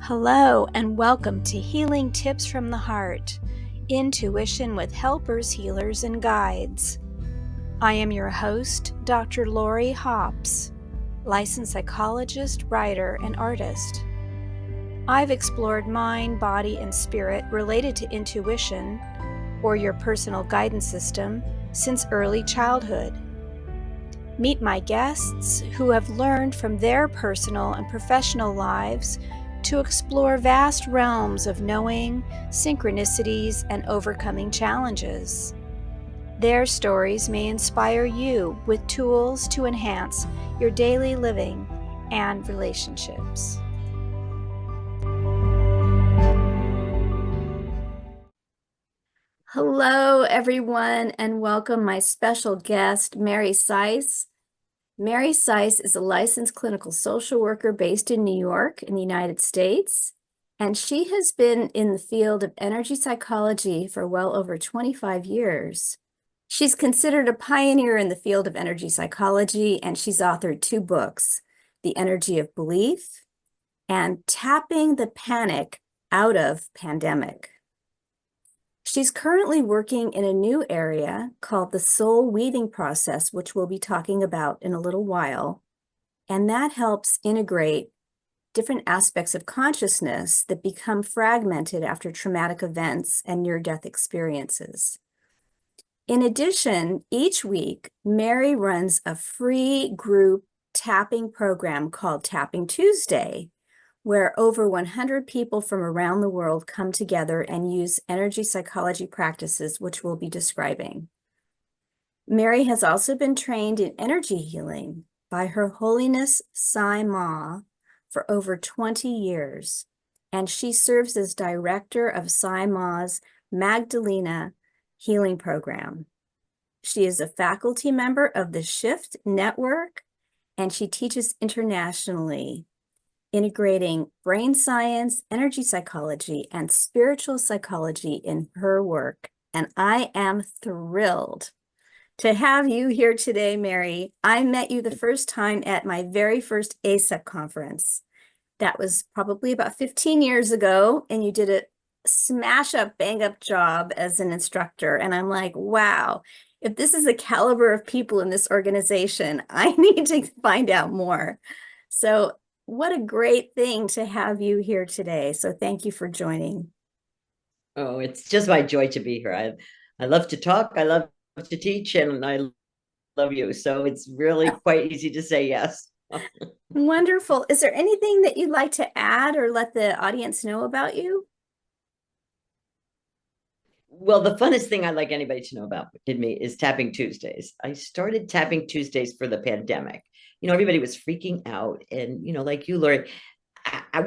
Hello, and welcome to Healing Tips from the Heart, Intuition with Helpers, Healers, and Guides. I am your host, Dr. Lori Hops, licensed psychologist, writer, and artist. I've explored mind, body, and spirit related to intuition, or your personal guidance system, since early childhood. Meet my guests who have learned from their personal and professional lives to explore vast realms of knowing, synchronicities, and overcoming challenges. Their stories may inspire you with tools to enhance your daily living and relationships. Hello, everyone, and welcome my special guest, Mary Sise. Mary Sise is a licensed clinical social worker based in New York in the United States, and she has been in the field of energy psychology for well over 25 years. She's considered a pioneer in the field of energy psychology, and she's authored 2 books, The Energy of Belief and Tapping the Panic Out of Pandemic. She's currently working in a new area called the soul weaving process, which we'll be talking about in a little while. And that helps integrate different aspects of consciousness that become fragmented after traumatic events and near-death experiences. In addition, each week, Mary runs a free group tapping program called Tapping Tuesday, where over 100 people from around the world come together and use energy psychology practices, which we'll be describing. Mary has also been trained in energy healing by Her Holiness Sai Maa for over 20 years, and she serves as director of Sai Maa's Magdalena healing program. She is a faculty member of the Shift Network, and she teaches internationally, integrating brain science, energy psychology, and spiritual psychology in her work. And I am thrilled to have you here today, Mary. I met you the first time at my very first ASEP conference. That was probably about 15 years ago, and you did a smash up, bang up job as an instructor. And I'm like, wow, if this is the caliber of people in this organization, I need to find out more. So what a great thing to have you here today. So thank you for joining. Oh, it's just my joy to be here. I love to talk, I love to teach, and I love you. So it's really quite easy to say yes. Wonderful. Is there anything that you'd like to add or let the audience know about you? Well, the funnest thing I'd like anybody to know about in me is Tapping Tuesdays. I started Tapping Tuesdays for the pandemic. Everybody was freaking out. And, like you, Lori,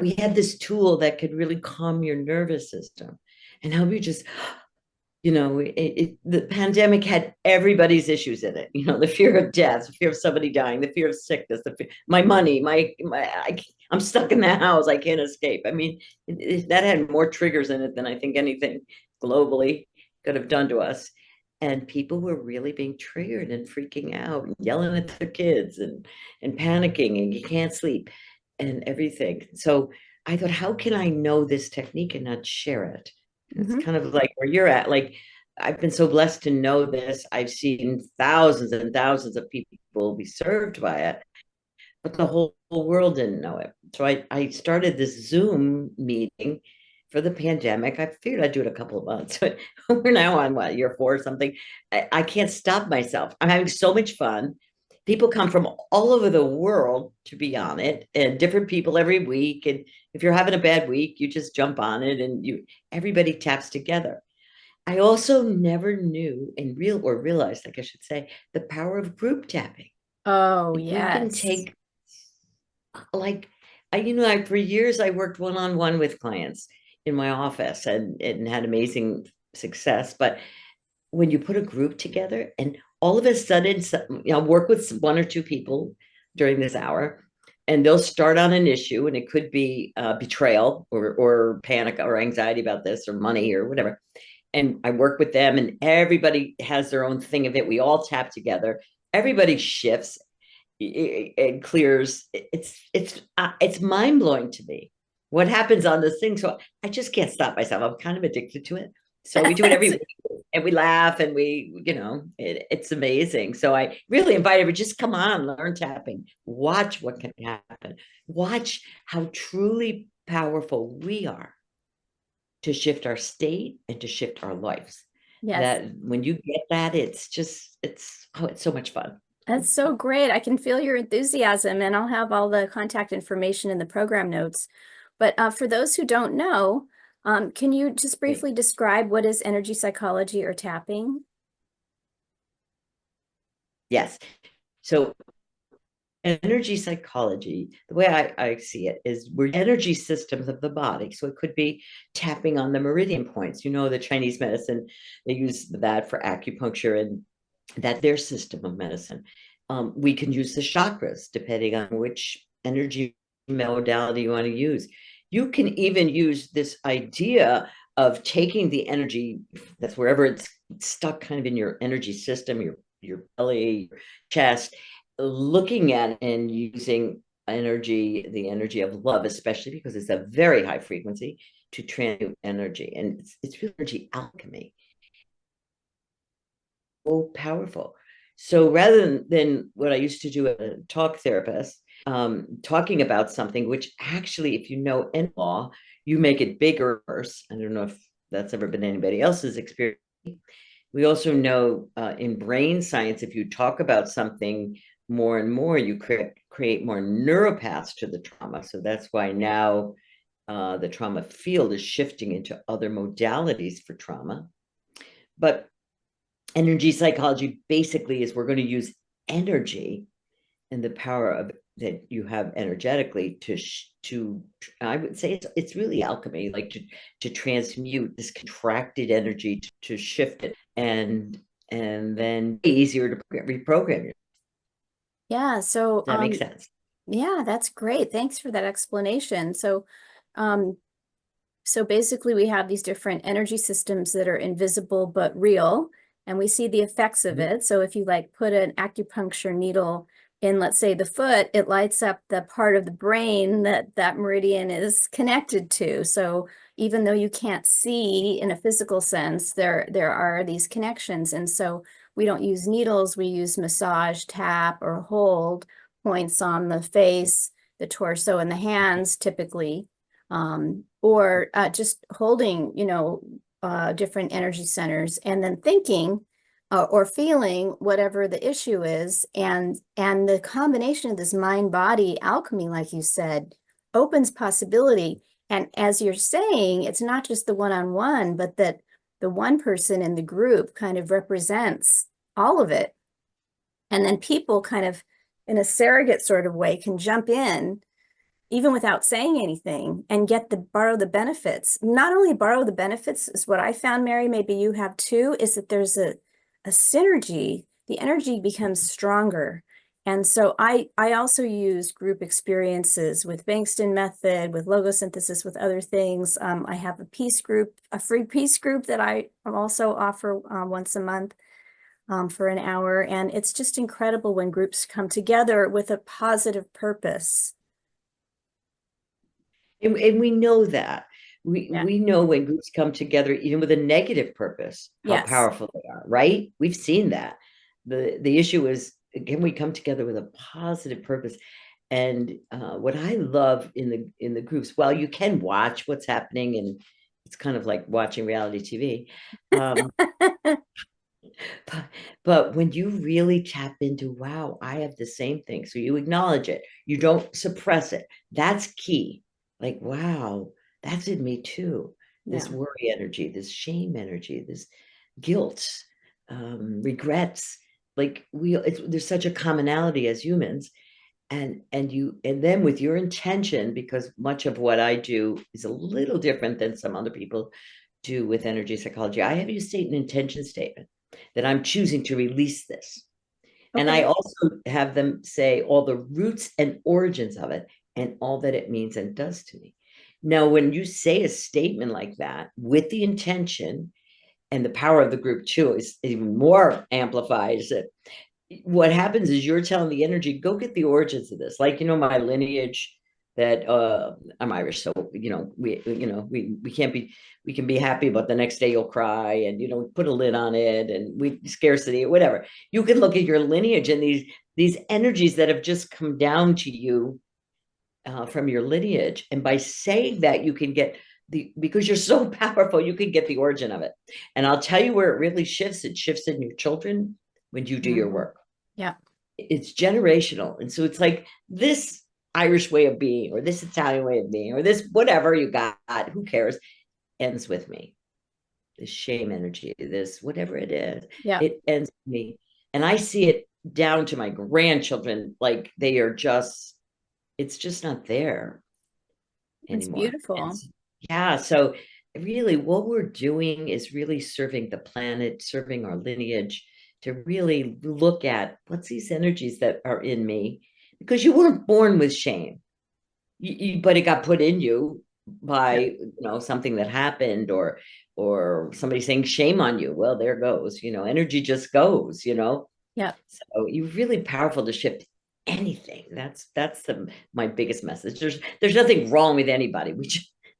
we had this tool that could really calm your nervous system and help you just, the pandemic had everybody's issues in it. The fear of death, the fear of somebody dying, the fear of sickness, my money, I'm stuck in the house. I can't escape. I mean, that had more triggers in it than I think anything globally could have done to us. And people were really being triggered and freaking out and yelling at their kids and panicking, and you can't sleep and everything. So I thought, how can I know this technique and not share it? It's kind of like where you're at. Like, I've been so blessed to know this. I've seen thousands and thousands of people be served by it, but the whole world didn't know it. So I started this Zoom meeting for the pandemic. I figured I'd do it a couple of months, but we're now on year 4 or something. I can't stop myself. I'm having so much fun. People come from all over the world to be on it, and different people every week. And if you're having a bad week, you just jump on it, and everybody taps together. I also never knew realized, like I should say, the power of group tapping. Oh, yes. You can take, for years I worked one-on-one with clients in my office and had amazing success. But when you put a group together and all of a sudden, work with 1 or 2 people during this hour, and they'll start on an issue, and it could be betrayal or panic or anxiety about this or money or whatever. And I work with them, and everybody has their own thing of it. We all tap together. Everybody shifts. It clears. It's mind blowing to me what happens on this thing. So I just can't stop myself. I'm kind of addicted to it. So we do it every week and we laugh and it's amazing. So I really invite everybody, just come on, learn tapping, watch what can happen, watch how truly powerful we are to shift our state and to shift our lives. Yes, That when you get that, it's so much fun. that's so great. I can feel your enthusiasm, and I'll have all the contact information in the program notes. But for those who don't know, can you just briefly describe what is energy psychology or tapping? Yes. So energy psychology, the way I see it, is we're energy systems of the body. So it could be tapping on the meridian points. The Chinese medicine, they use that for acupuncture, and that their system of medicine. We can use the chakras depending on which energy modality you want to use. You can even use this idea of taking the energy that's wherever it's stuck kind of in your energy system, your belly, your chest, looking at it and using the energy of love, especially because it's a very high frequency, to transmute energy. And it's really energy alchemy. So powerful. So rather than what I used to do as a talk therapist, talking about something which actually, if you know in law, you make it bigger. I don't know if that's ever been anybody else's experience. We also know in brain science, if you talk about something more and more, you create more neuropaths to the trauma. So that's why now the trauma field is shifting into other modalities for trauma. But energy psychology basically is we're going to use energy and the power of that you have energetically to I would say it's really alchemy, like to transmute this contracted energy to shift it and then easier to reprogram it. Yeah, so Does that make sense? yeah, that's great. Thanks for that explanation. Um, so basically we have these different energy systems that are invisible but real, and we see the effects of it. So if you like put an acupuncture needle in, let's say, the foot, it lights up the part of the brain that that meridian is connected to. So even though you can't see in a physical sense, there are these connections. And so we don't use needles, we use massage, tap, or hold points on the face, the torso, and the hands typically, or just holding, different energy centers and then thinking or feeling whatever the issue is. And the combination of this mind-body alchemy, like you said, opens possibility. And as you're saying, it's not just the one-on-one, but that the one person in the group kind of represents all of it. And then people kind of, in a surrogate sort of way, can jump in even without saying anything and borrow the benefits. Not only borrow the benefits is what I found, Mary, maybe you have too, is that there's a synergy. The energy becomes stronger. And so I also use group experiences with Bankston method, with logosynthesis, with other things. I have a free peace group that I also offer once a month for an hour. And it's just incredible when groups come together with a positive purpose. And we know that Yeah. we know when groups come together, even with a negative purpose, how Yes. powerful they are, right? We've seen that. The issue is, can we come together with a positive purpose? And what I love in the groups, well, you can watch what's happening, and it's kind of like watching reality TV. But when you really tap into, wow, I have the same thing. So you acknowledge it, you don't suppress it. That's key. Like, wow, that's in me too. This Yeah. worry energy, this shame energy, this guilt, regrets. Like there's such a commonality as humans. And then with your intention, because much of what I do is a little different than some other people do with energy psychology, I have you state an intention statement that I'm choosing to release this. And I Okay. also have them say all the roots and origins of it and all that it means and does to me. Now, when you say a statement like that with the intention, and the power of the group too is even more amplified, is that what happens is you're telling the energy, go get the origins of this. Like, my lineage, that I'm Irish, so we can't be, we can be happy, but the next day you'll cry, and put a lid on it, and we scarcity, whatever. You can look at your lineage and these energies that have just come down to you from your lineage, and by saying that, you can get because you're so powerful, you can get the origin of it. And I'll tell you where it really shifts. It shifts in your children when you do your work. Yeah. It's generational. And so it's like this Irish way of being, or this Italian way of being, or this whatever you got, who cares, ends with me. This shame energy, this whatever it is, Yeah. it ends with me. And I see it down to my grandchildren, like they are just, it's just not there It's anymore. beautiful. Yeah, so really what we're doing is really serving the planet, serving our lineage, to really look at what's these energies that are in me, because you weren't born with shame, but it got put in you by something that happened, or somebody saying shame on you. Well, there goes, energy just goes. Yeah. So you're really powerful to shift anything. That's my biggest message. There's nothing wrong with anybody.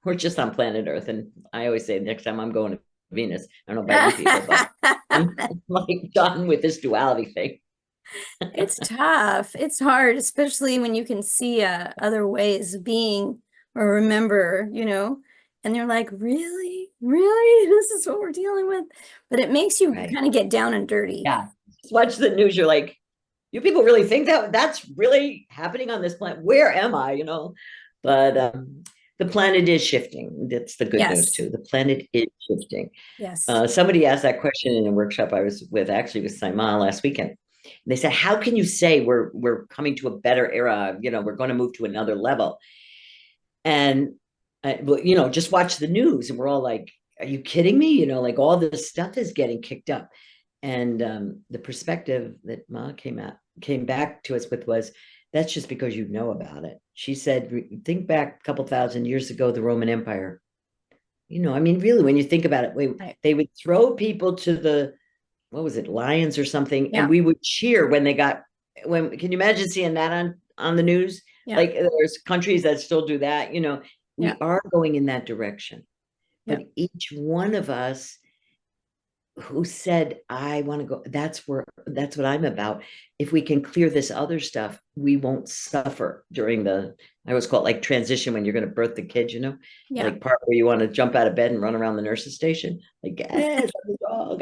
We're just on planet Earth. And I always say, next time I'm going to Venus. I don't know about you people, but I'm like done with this duality thing. It's tough. It's hard, especially when you can see other ways of being or remember, and they're like, really? Really? This is what we're dealing with. But it makes you Right. kind of get down and dirty. Yeah. Just watch the news. You're like, you people really think that that's really happening on this planet? Where am I? But the planet is shifting. That's the good news Yes. too. The planet is shifting. Yes. Somebody asked that question in a workshop I was with, actually with Sai Maa last weekend. And they said, how can you say we're coming to a better era? We're going to move to another level. And just watch the news, and we're all like, are you kidding me? Like all this stuff is getting kicked up. And the perspective that Ma came back to us with was, that's just because you know about it. She said, think back a couple thousand years ago, the Roman Empire. I mean, really, when you think about it, Right. they would throw people to the, what was it, lions or something, Yeah. and we would cheer when they got, can you imagine seeing that on the news? Yeah. Like there's countries that still do that. We Yeah. are going in that direction. Yeah. But each one of us who said, I want to go, that's what I'm about. If we can clear this other stuff, we won't suffer during I always call it like transition, when you're going to birth the kid, Yeah. like part where you want to jump out of bed and run around the nurse's station, like, something's wrong,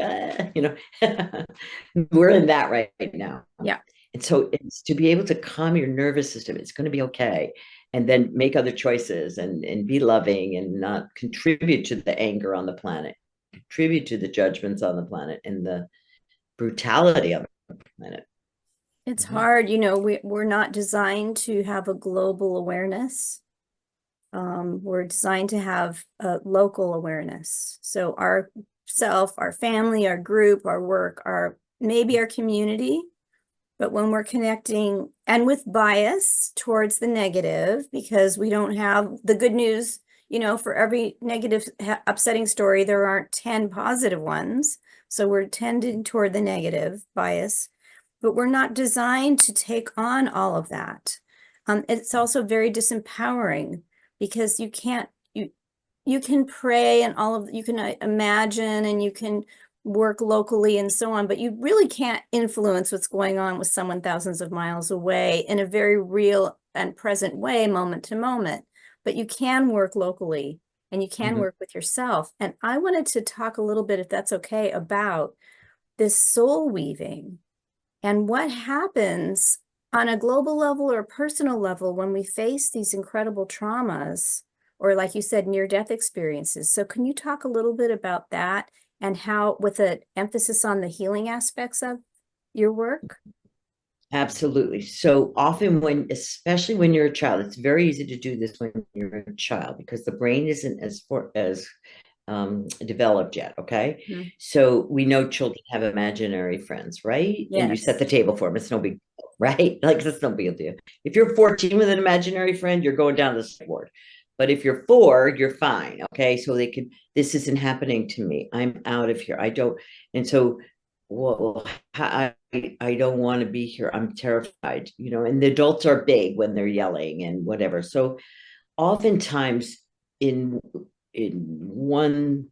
we're in that right now. Yeah. And so it's to be able to calm your nervous system. It's going to be okay. And then make other choices, and be loving, and not contribute to the anger on the planet, contribute to the judgments on the planet, and the brutality of the planet. It's hard. We're not designed to have a global awareness. We're designed to have a local awareness. So our self, our family, our group, our work, maybe our community. But when we're connecting and with bias towards the negative, because we don't have the good news, for every negative, upsetting story, there aren't 10 positive ones. So we're tending toward the negative bias, but we're not designed to take on all of that. It's also very disempowering, because you can pray and you can imagine, and you can work locally and so on, but you really can't influence what's going on with someone thousands of miles away in a very real and present way, moment to moment. But you can work locally, and you can work with yourself. And I wanted to talk a little bit, if that's okay, about this soul weaving and what happens on a global level or personal level when we face these incredible traumas, or like you said, near-death experiences. So can you talk a little bit about that, and how, with an emphasis on the healing aspects of your work? Absolutely. So often, especially when you're a child, it's very easy to do this when you're a child, because the brain isn't as developed yet. Okay. Mm-hmm. So we know children have imaginary friends, right? Yes. And you set the table for them. It's no big deal, right? Like, that's no big deal. If you're 14 with an imaginary friend, you're going down the sideboard. But if you're 4, you're fine. Okay. So this isn't happening to me. I'm out of here. I don't. And so well, I don't want to be here. I'm terrified, and the adults are big when they're yelling and whatever. So oftentimes in one,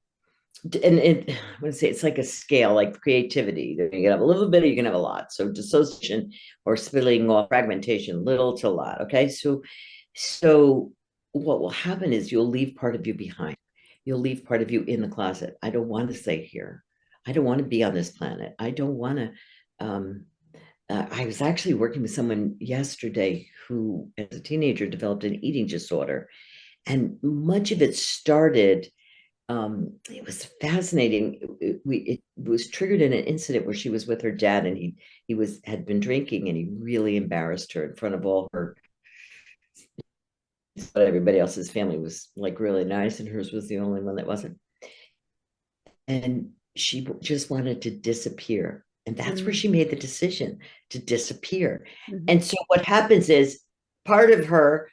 and I want to say it's like a scale, like creativity. You can have a little bit, or you can have a lot. So dissociation or splitting off, fragmentation, little to a lot. Okay, so what will happen is you'll leave part of you behind. You'll leave part of you in the closet. I don't want to stay here. I don't want to be on this planet. I don't want to. Um, I was actually working with someone yesterday who, as a teenager, developed an eating disorder, and much of it started. It was fascinating. It was triggered in an incident where she was with her dad, and he had been drinking, and he really embarrassed her in front of all her. But everybody else's family was like really nice, and hers was the only one that wasn't. And she just wanted to disappear. And that's where she made the decision to disappear. And so what happens is part of her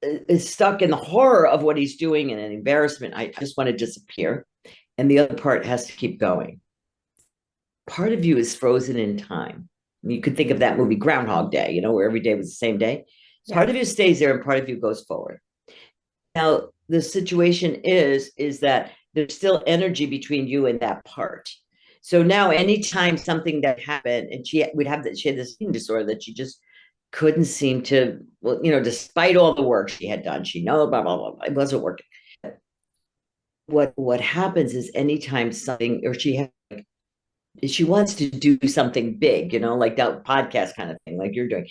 is stuck in the horror of what he's doing and an embarrassment. I just want to disappear. And the other part has to keep going. Part of you is frozen in time. You could think of that movie Groundhog Day, where every day was the same day. Yeah. Part of you stays there and part of you goes forward. Now, the situation is that there's still energy between you and that part. So now anytime something that happened, and she had this eating disorder that she just couldn't seem to, well, despite all the work she had done, she blah, blah, blah, it wasn't working. What happens is anytime something, or she wants to do something big, like that podcast kind of thing, like you're doing.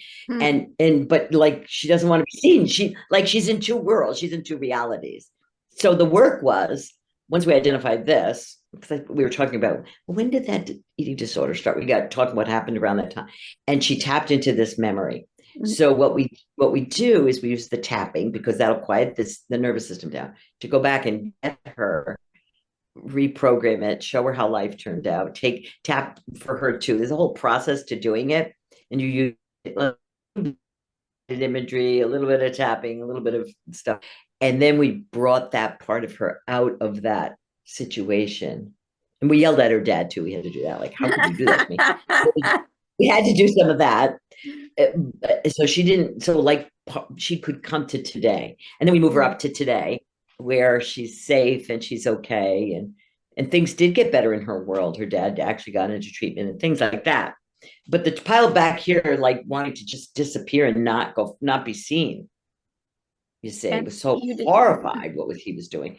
But like, she doesn't want to be seen. She's in two worlds. She's in two realities. So the work was, once we identified this, because we were talking about, when did that eating disorder start? We got talking what happened around that time. And she tapped into this memory. So what we do is we use the tapping, because that'll quiet the nervous system down, to go back and get her, reprogram it, show her how life turned out, tap for her too. There's a whole process to doing it. And you use imagery, a little bit of tapping, a little bit of stuff. And then we brought that part of her out of that situation. And we yelled at her dad too. We had to do that. Like, how could you do that to me? We had to do some of that. So she could come to today. And then we move her up to today, where she's safe and she's okay. And things did get better in her world. Her dad actually got into treatment and things like that. But the pile back here, like wanting to just disappear and not be seen, you say, was so horrified what he was doing.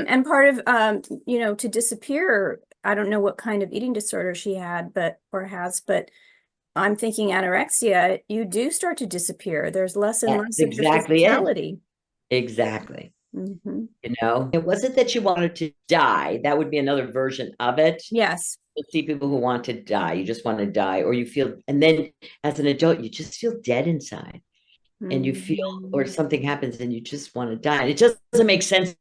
And part of, to disappear, I don't know what kind of eating disorder she had, but I'm thinking anorexia, you do start to disappear. There's less and less of your physicality. Exactly. It wasn't that you wanted to die. That would be another version of it. Yes. You see people who want to die. You just want to die, or you feel, and then as an adult, you just feel dead inside, and you feel, or something happens and you just want to die. And it just doesn't make sense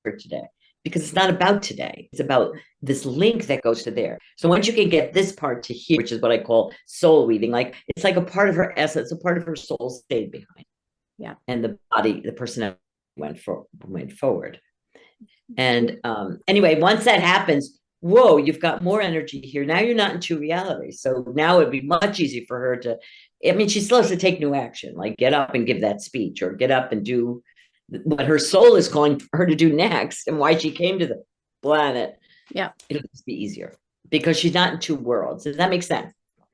for today, because it's not about today. It's about this link that goes to there. So once you can get this part to here, which is what I call soul weaving, like it's like a part of her essence, a part of her soul stayed behind. Yeah. And the body, the personality went forward. And anyway, once that happens, whoa, you've got more energy here. Now you're not in two realities. So now it'd be much easier for her to, she still has to take new action, like get up and give that speech, or get up and do what her soul is calling for her to do next, and why she came to the planet. Yeah. It'll just be easier because she's not in two worlds. Does that make sense?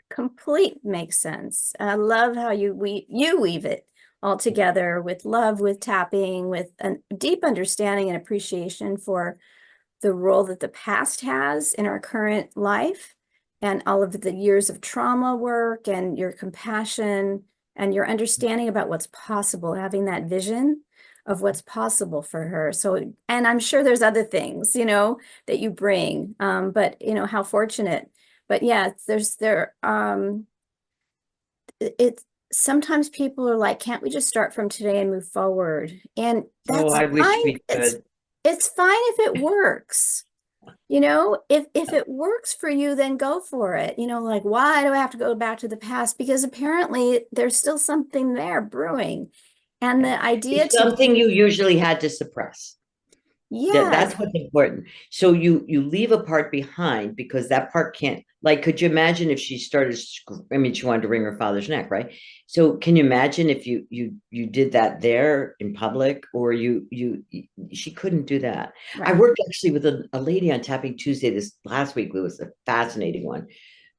Complete makes sense. I love how you weave it all together with love, with tapping, with a deep understanding and appreciation for the role that the past has in our current life, and all of the years of trauma work, and your compassion and your understanding about what's possible, having that vision of what's possible for her. So, and I'm sure there's other things, that you bring, but how fortunate. But yeah, it's sometimes people are like, can't we just start from today and move forward? And that's I wish we could. It's fine if it works. If it works for you, then go for it. Like, why do I have to go back to the past? Because apparently there's still something there brewing. And the idea it's something you usually had to suppress. That's Yes. what's important. So you leave a part behind because that part can't, like, could you imagine if she started, I mean, she wanted to wring her father's neck, right? So can you imagine if you did that there in public, or she couldn't do that. I Right. worked actually with a lady on Tapping Tuesday this last week, who was a fascinating one,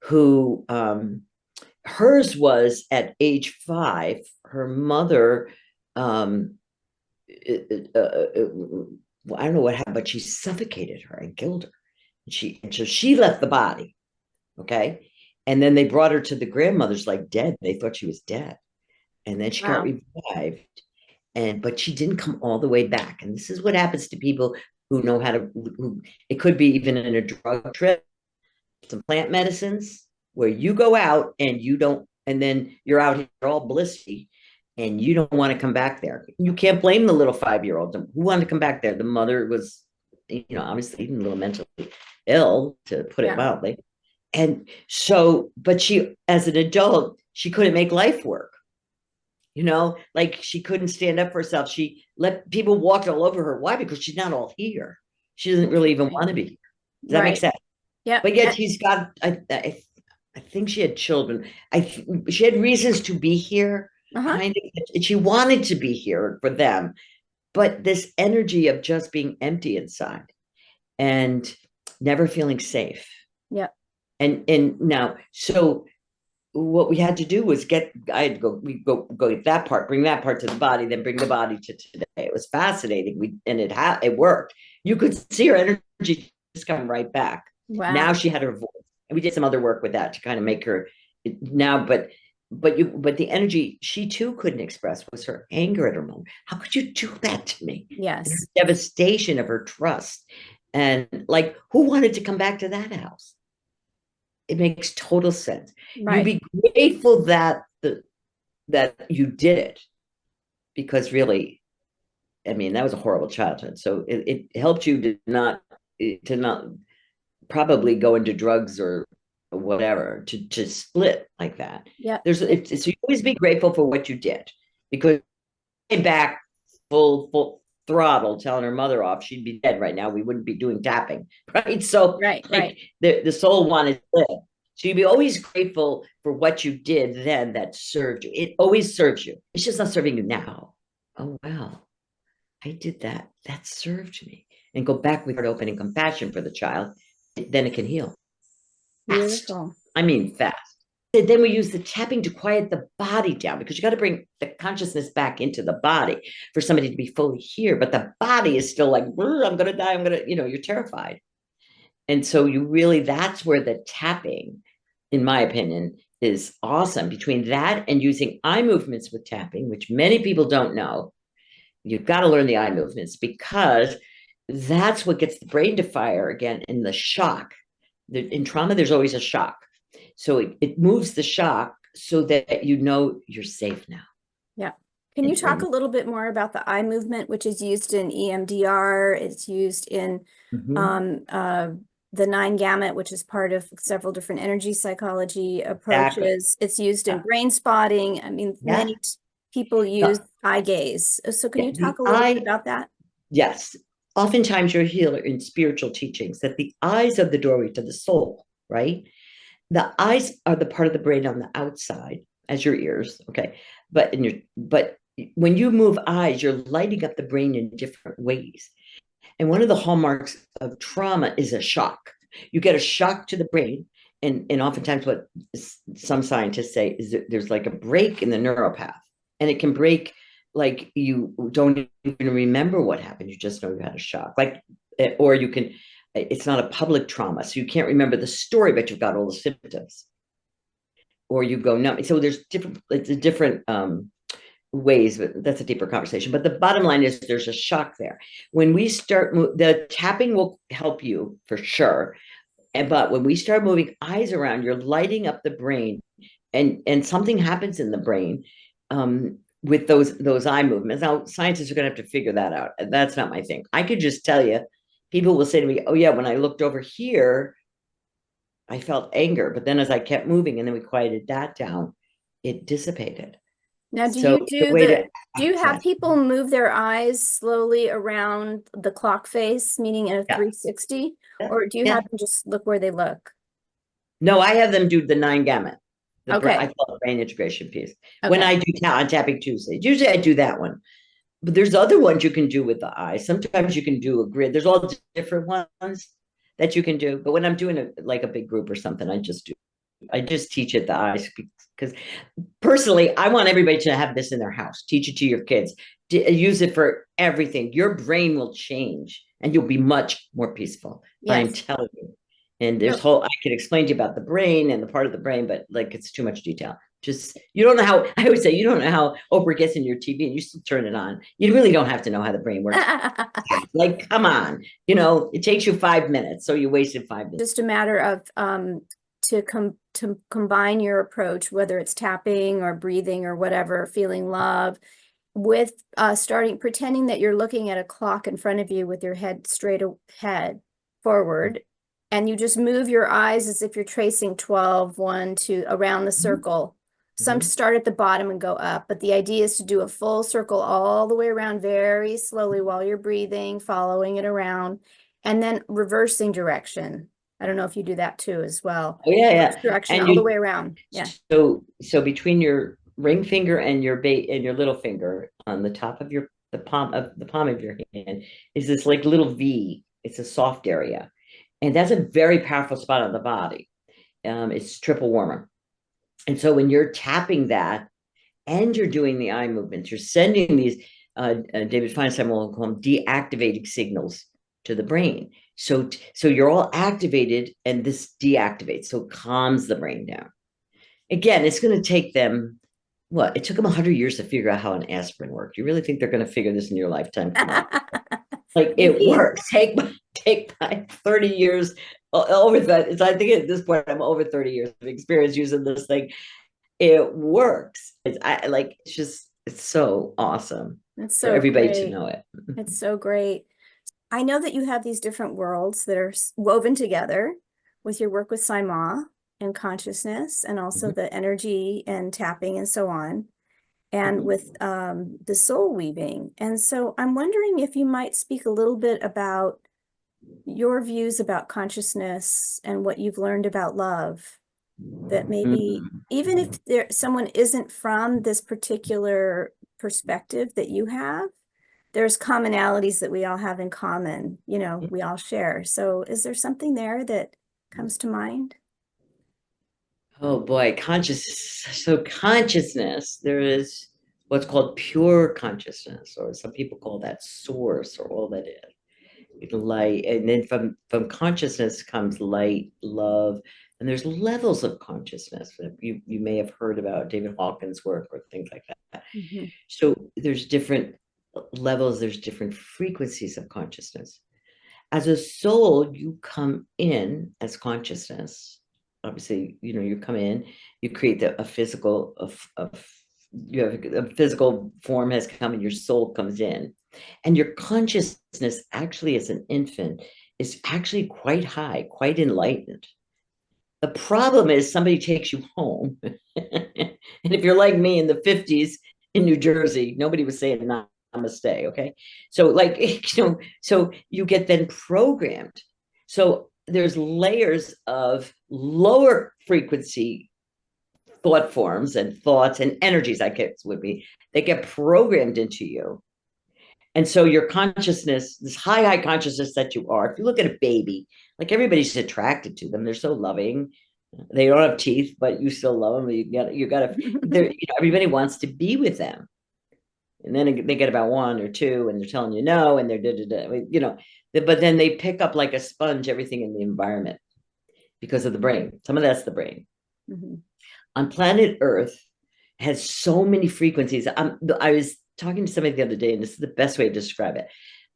who hers was at age 5, her mother um well, I don't know what happened, but she suffocated her and killed her. And so she left the body. Okay. And then they brought her to the grandmother's like dead. They thought she was dead. And then she got Wow. revived. But she didn't come all the way back. And this is what happens to people who know how to, it could be even in a drug trip, some plant medicines where you go out and you don't, and then you're out here all blissy and you don't want to come back there. You can't blame the little 5-year-old. Who wanted to come back there? The mother was, obviously even a little mentally ill, to put it Yeah. mildly. And so, but she, as an adult, she couldn't make life work. Like she couldn't stand up for herself. She let people walk all over her. Why? Because she's not all here. She doesn't really even want to be here. Does that make Right. sense? Yep. But yet she's got, I think she had children. She had reasons to be here, Uh-huh. kind of. She wanted to be here for them, but this energy of just being empty inside and never feeling safe. Yep. And now, so what we had to do was I had to go get that part, bring that part to the body, then bring the body to today. It was fascinating. It worked. You could see her energy just come right back. Wow. Now she had her voice, and we did some other work with that to kind of make her now. But the energy she too couldn't express was her anger at her mom. How could you do that to me? And her Yes. devastation of her trust, and like, who wanted to come back to that house? It makes total sense. You Right. be grateful that you did it, because really, I mean, that was a horrible childhood. So it helped you to not probably go into drugs or whatever, to split like that. Yep. So you always be grateful for what you did, because came back full throttle telling her mother off, she'd be dead right now. We wouldn't be doing tapping, right? So Right. like Right. the soul wanted to live. So you'd be always grateful for what you did then that served you. It always serves you. It's just not serving you now. Oh wow, I did that. That served me. And go back with heart open and compassion for the child. Then it can heal fast. Beautiful. I mean fast. And then we use the tapping to quiet the body down, because you got to bring the consciousness back into the body for somebody to be fully here. But the body is still like, I'm going to die. You're terrified. And so that's where the tapping, in my opinion, is awesome. Between that and using eye movements with tapping, which many people don't know, you've got to learn the eye movements, because that's what gets the brain to fire again in the shock. In trauma, there's always a shock. So it moves the shock so that you're safe now. Yeah. Can you talk a little bit more about the eye movement, which is used in EMDR? It's used in Mhm. um, uh, the 9 gamut, which is part of several different energy psychology Exactly. approaches. It's used in Yeah. brain spotting. I mean, Yeah. many people use The, eye gaze. So can yeah, you talk the a little bit eye, about that? yes. Oftentimes you'll hear in spiritual teachings that the eyes are the doorway to the soul, right? The eyes are the part of the brain on the outside, as your ears, okay? But when you move eyes, you're lighting up the brain in different ways. And one of the hallmarks of trauma is a shock. You get a shock to the brain. And oftentimes, what some scientists say is that there's like a break in the neural path, and it can break, like you don't even remember what happened. You just know you had a shock. Or you can, it's not a public trauma. So you can't remember the story, but you've got all the symptoms. Or you go numb. So it's a different ways, but that's a deeper conversation. But the bottom line is there's a shock there. When we start, the tapping will help you for sure. But when we start moving eyes around, you're lighting up the brain, and something happens in the brain with those eye movements. Now, scientists are going to have to figure that out. That's not my thing. I could just tell you, people will say to me, "Oh yeah, when I looked over here, I felt anger, but then as I kept moving and then we quieted that down, it dissipated." Now, So the way to do you have access, people move their eyes slowly around the clock face, meaning in a yeah, 360, yeah, or do you yeah. have them just look where they look? No, I have them do the 9 gamut. I Okay. call it brain integration piece. When Okay. I do on tapping Tuesdays, usually I do that one. But there's other ones you can do with the eye. Sometimes you can do a grid. There's all different ones that you can do. But when I'm doing like a big group or something, I just teach it the eyes because personally, I want everybody to have this in their house. Teach it to your kids. Use it for everything. Your brain will change and you'll be much more peaceful. I'm Yes. telling you. And there's No. whole, I can explain to you about the brain and the part of the brain, but like it's too much detail. Just, you don't know how, I always say, you don't know how Oprah gets in your TV and you still turn it on. You really don't have to know how the brain works. Like, come on, it takes you 5 minutes. So you wasted 5 minutes. Just a matter of to combine your approach, whether it's tapping or breathing or whatever, feeling love, with pretending that you're looking at a clock in front of you with your head straight ahead forward, and you just move your eyes as if you're tracing 12, 1, 2 around the circle. Some start at the bottom and go up, but the idea is to do a full circle all the way around very slowly while you're breathing, following it around, and then reversing direction. I don't know if you do that too as well. Oh yeah, Reverse yeah. direction And all the you way around. Yeah. so between your ring finger and your little finger on the top of the palm of your hand is this like little V. It's a soft area. And that's a very powerful spot on the body. It's triple warmer. And so when you're tapping that and you're doing the eye movements, you're sending these David Feinstein will call them deactivating signals to the brain. So you're all activated and this deactivates, so it calms the brain down. Again, it's going to take them what? It took them 100 years to figure out how an aspirin worked. You really think they're going to figure this in your lifetime? Come on. Like it Maybe. works. Take my 30 years over that. So I think at this point I'm over 30 years of experience using this thing. It works. It's so awesome It's for so everybody to great. know it. It's so great. I know that you have these different worlds that are woven together with your work with Sai Maa and consciousness, and also Mhm. the energy and tapping and so on, and with the soul weaving. And so I'm wondering if you might speak a little bit about your views about consciousness and what you've learned about love, that maybe Mhm. even if someone isn't from this particular perspective that you have, there's commonalities that we all have in common, we all share. So is there something there that comes to mind? Oh boy, consciousness, there is what's called pure consciousness, or some people call that source, or all that is light. And then from consciousness comes light, love, and there's levels of consciousness. You may have heard about David Hawkins' work or things like that. Mhm. So there's different levels, there's different frequencies of consciousness. As a soul, you come in as consciousness. Obviously, you come in, you create a physical of you have a physical form has come and your soul comes in. And your consciousness actually as an infant is actually quite high, quite enlightened. The problem is somebody takes you home. And if you're like me in the 50s in New Jersey, nobody was saying namaste. Okay. So like, so you get then programmed. So there's layers of lower frequency thought forms and thoughts and energies, I guess would be, they get programmed into you. And so your consciousness, this high consciousness that you are, if you look at a baby, like everybody's attracted to them. They're so loving. They don't have teeth, but you still love them. Everybody wants to be with them. And then they get about one or two and they're telling you no, and they're, but then they pick up like a sponge, everything in the environment because of the brain. Some of that's the brain. Mhm. On planet Earth has so many frequencies. I was talking to somebody the other day, and this is the best way to describe it,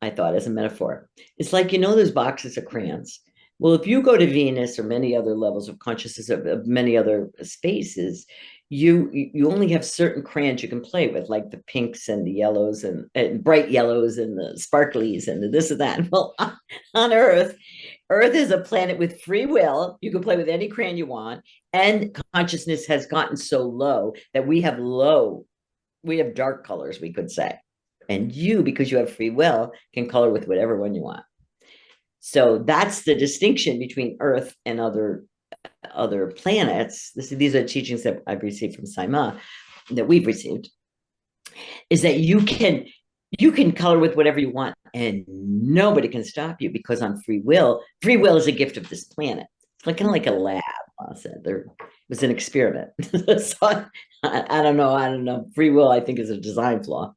I thought, as a metaphor. It's like, those boxes of crayons. Well, if you go to Venus or many other levels of consciousness of many other spaces, you only have certain crayons you can play with, like the pinks and the yellows and bright yellows and the sparklies and the this and that. Well, on Earth is a planet with free will. You can play with any crayon you want. And consciousness has gotten so low that we have low we have dark colors, we could say. And you, because you have free will, can color with whatever one you want. So that's the distinction between Earth and other planets. These are teachings that I've received from Sai Maa, that we've received, is that you can color with whatever you want and nobody can stop you, because on free will is a gift of this planet. It's like kind of like a lab. There was an experiment. So I don't know. Free will, I think, is a design flaw.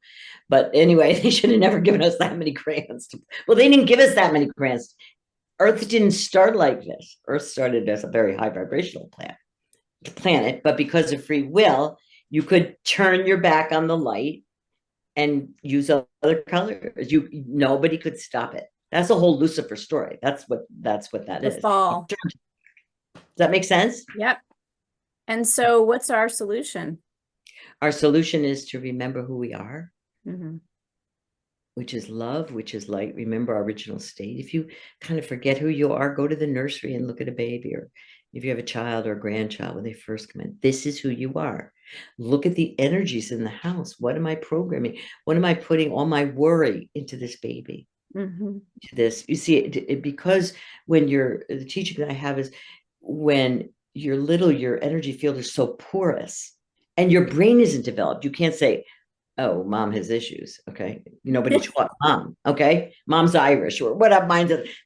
But anyway, they should have never given us that many crayons. Well, they didn't give us that many crayons. Earth didn't start like this. Earth started as a very high vibrational planet, but because of free will, you could turn your back on the light and use other colors. Nobody could stop it. That's the whole Lucifer story. That's what that The is. fall. Does that make sense? Yep. And so what's our solution? Our solution is to remember who we are, Mm-hmm. which is love, which is light. Remember our original state. If you kind of forget who you are, go to the nursery and look at a baby, or if you have a child or a grandchild, when they first come in, this is who you are. Look at the energies in the house. What am I programming? What am I putting all my worry into this baby? Mm-hmm. This, you see, because when the teaching that I have is, when you're little, your energy field is so porous and your brain isn't developed. You can't say, oh, mom has issues. Okay. Nobody taught mom. Okay. Mom's Irish or whatever,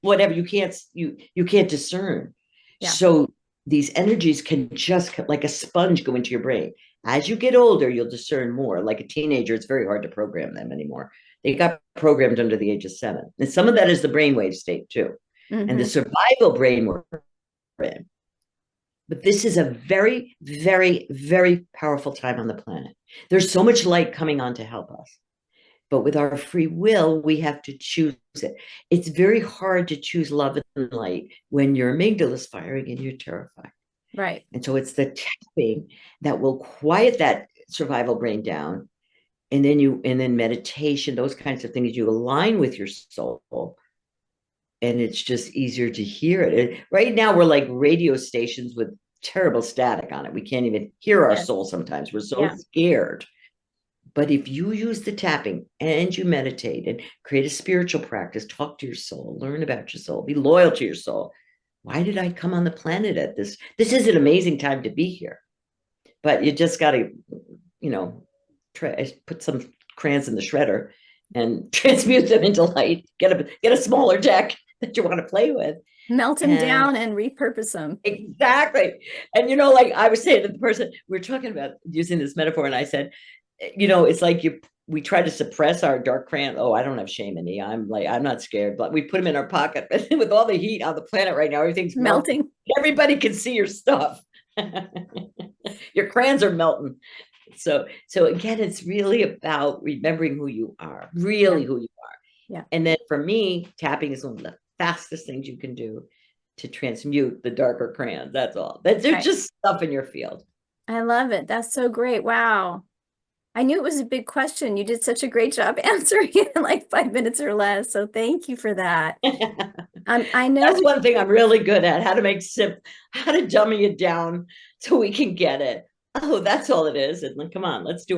whatever. You can't discern. Yeah. So these energies can just like a sponge go into your brain. As you get older, you'll discern more. Like a teenager, it's very hard to program them anymore. They got programmed under the age of 7. And some of that is the brainwave state too. Mm-hmm. And the survival brain we're in. But this is a very, very, very powerful time on the planet. There's so much light coming on to help us. But with our free will, we have to choose it. It's very hard to choose love and light when your amygdala is firing and you're terrified. Right. And so it's the tapping that will quiet that survival brain down. And then meditation, those kinds of things, you align with your soul. And it's just easier to hear it. Right now, we're like radio stations with terrible static on it. We can't even hear our soul sometimes. We're so scared. But if you use the tapping and you meditate and create a spiritual practice, talk to your soul, learn about your soul, be loyal to your soul. Why did I come on the planet at this? This is an amazing time to be here. But you just got to, put some crayons in the shredder and transmute them into light. Get a smaller deck that you want to play with. Melt them down and repurpose them. Exactly. And, like I was saying to the person, we're talking about using this metaphor, and I said, it's like we try to suppress our dark crayon. Oh, I don't have shame in me. I'm not scared, but we put them in our pocket. With all the heat on the planet right now, everything's melting. Everybody can see your stuff. Your crayons are melting. So again, it's really about remembering who you are, really who you are. Yeah. And then for me, tapping is one of the fastest things you can do to transmute the darker crayons. That's all. They're just stuff in your field. I love it. That's so great. Wow. I knew it was a big question. You did such a great job answering it in like 5 minutes or less. So thank you for that. I know that's one thing I'm really good at, how to dummy it down so we can get it. Oh, that's all it is. And then, come on, let's do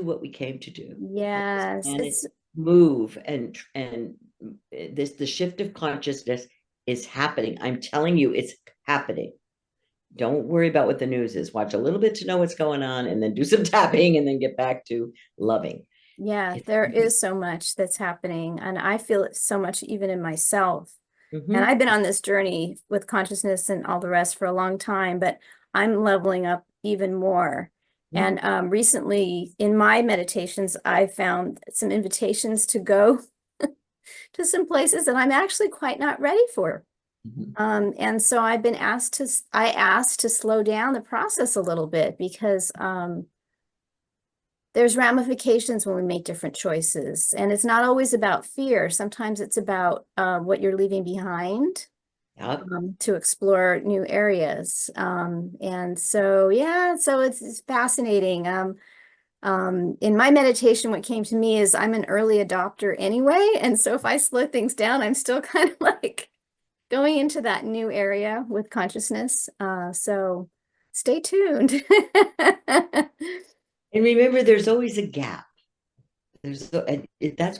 what we came to do. Yes. It's move and the shift of consciousness is happening. I'm telling you, it's happening. Don't worry about what the news is. Watch a little bit to know what's going on, and then do some tapping, and then get back to loving. Yeah, there is so much that's happening, and I feel it so much even in myself. Mm-hmm. And I've been on this journey with consciousness and all the rest for a long time, but I'm leveling up even more. Mm-hmm. And recently in my meditations, I found some invitations to go to some places that I'm actually quite not ready for. Mm-hmm. And so I've been asked to slow down the process a little bit, because there's ramifications when we make different choices. And it's not always about fear. Sometimes it's about what you're leaving behind to explore new areas. And so, so it's fascinating. In my meditation, what came to me is I'm an early adopter anyway. And so if I slow things down, I'm still kind of like going into that new area with consciousness. So stay tuned. And remember, there's always a gap. That's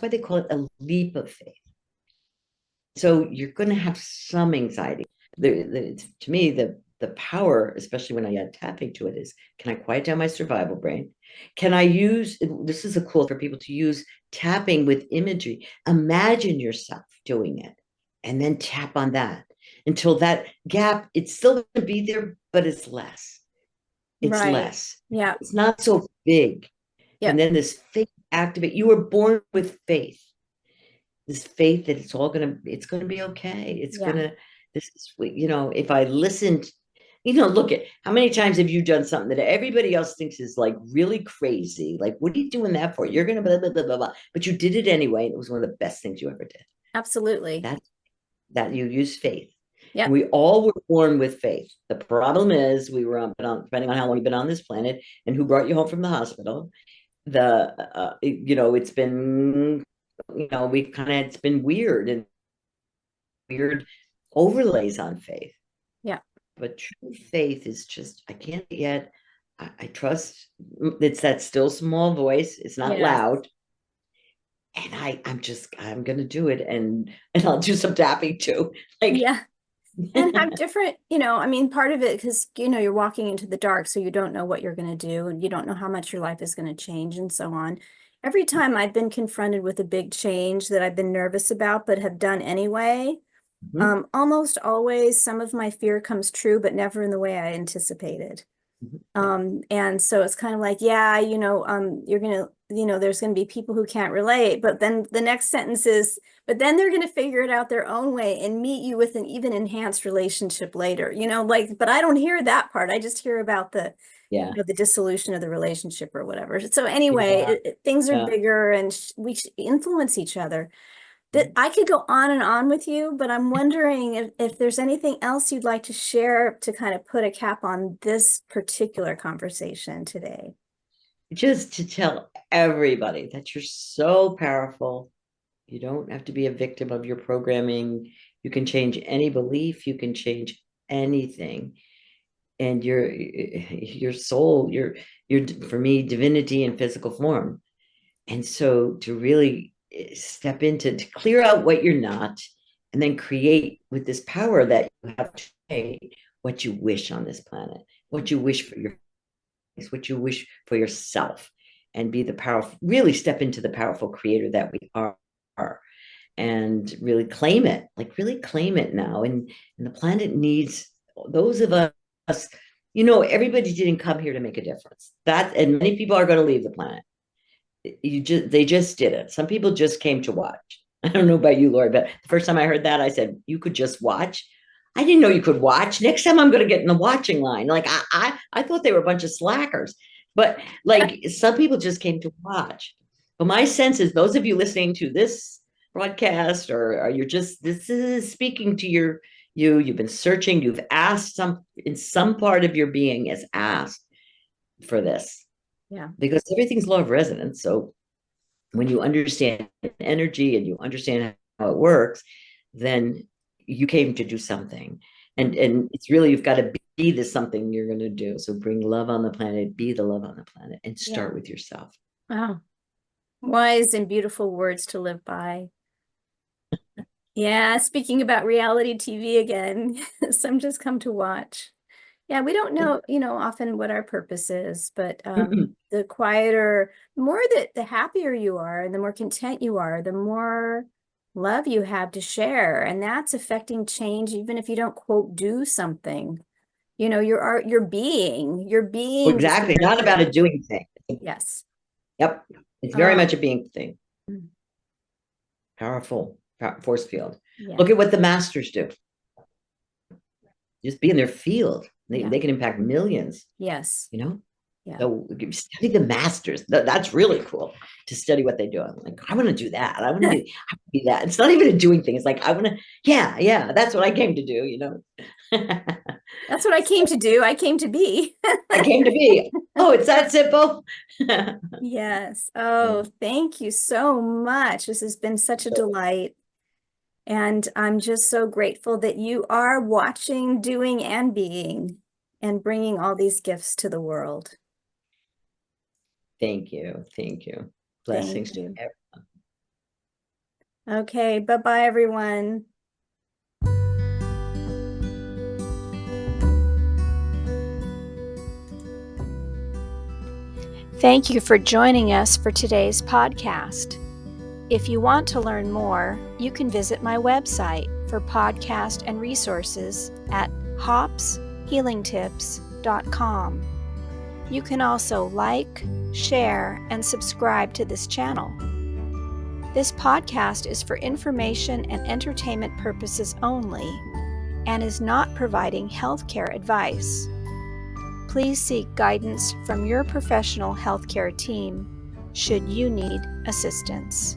why they call it a leap of faith. So you're going to have some anxiety. To me, the power, especially when I add tapping to it, is can I quiet down my survival brain? Can I use this is a cool for people to use tapping with imagery. Imagine yourself doing it and then tap on that until that gap, it's still going to be there, but it's less. It's Right. less. Yeah. It's not so big. And Yep. then this faith activate. You were born with faith, this faith that it's gonna be okay. It's Yeah. gonna this is if I listened, look at how many times have you done something that everybody else thinks is like really crazy? Like, what are you doing that for? You're gonna blah blah blah blah blah. But you did it anyway, and it was one of the best things you ever did. Absolutely. That's that you use faith. And Yep. we all were born with faith. The problem is we were depending on how long you've been on this planet and who brought you home from the hospital. It's been we've kind of it's been weird and weird overlays on faith, Yeah. but true faith is just I can't yet. I trust it's that still small voice. It's not Yes. loud, and I'm gonna do it, and I'll do some tapping too. Like, Yeah. And have different, I mean, part of it, because, you're walking into the dark, so you don't know what you're going to do, and you don't know how much your life is going to change and so on. Every time I've been confronted with a big change that I've been nervous about, but have done anyway, mhm, almost always some of my fear comes true, but never in the way I anticipated. yeah, And so it's kind of like, yeah, you're gonna, there's gonna be people who can't relate, but then the next sentence is, but then they're gonna figure it out their own way and meet you with an even enhanced relationship later, like, but I don't hear that part. I just hear about the, yeah, the dissolution of the relationship or whatever. So anyway, yeah, things are yeah. bigger and we influence each other. That Mhm. I could go on and on with you, but I'm wondering if there's anything else you'd like to share to kind of put a cap on this particular conversation today. Just to tell everybody that you're so powerful. You don't have to be a victim of your programming. You can change any belief, you can change anything. And your soul, your for me, divinity in physical form. And so to really step into to clear out what you're not and then create with this power that you have to create what you wish on this planet, what you wish for your what you wish for yourself, and be the powerful, really step into the powerful creator that we are and really claim it, like really claim it now. And the planet needs those of us, everybody didn't come here to make a difference. That and many people are going to leave the planet. They just did it. Some people just came to watch. I don't know about you, Lori, but the first time I heard that, I said, you could just watch. I didn't know you could watch. Next time I'm going to get in the watching line. Like I thought they were a bunch of slackers, but like some people just came to watch. But my sense is those of you listening to this broadcast or you're just this is speaking to you've been searching, you've asked some in some part of your being has asked for this Yeah. because everything's law of resonance. So when you understand energy and you understand how it works, then you came to do something. And it's really you've got to be the something you're going to do. So bring love on the planet, be the love on the planet, and Yeah. start with yourself. Wow. Wise and beautiful words to live by. Yeah, speaking about reality TV again, some just come to watch. Yeah, we don't know, often what our purpose is, but the quieter, more that the happier you are and the more content you are, the more love you have to share. And that's affecting change, even if you don't quote do something. Your being just Exactly. Not about a doing thing. yes. Yep. It's very Oh, much a being thing. mm, Powerful force field. yeah. Look at what the masters do. Just be in their field. Yeah. They can impact millions, Yes. you know? Yeah. So study the masters. That's really cool to study what they do. I'm like, I want to do that. I want to be that. It's not even a doing thing. It's like, I want to, yeah, that's what I came to do. That's what I came to do. I came to be. I came to be. Oh, it's that simple. Yes. Yeah. Oh, thank you so much. This has been such a delight. And I'm just so grateful that you are watching, doing, and being, and bringing all these gifts to the world. Thank you. Thank you. Thank Blessings you. to everyone. Okay, bye-bye, everyone. Thank you for joining us for today's podcast. If you want to learn more, you can visit my website for podcast and resources at hopshealingtips.com. You can also like, share, and subscribe to this channel. This podcast is for information and entertainment purposes only and is not providing healthcare advice. Please seek guidance from your professional healthcare team should you need assistance.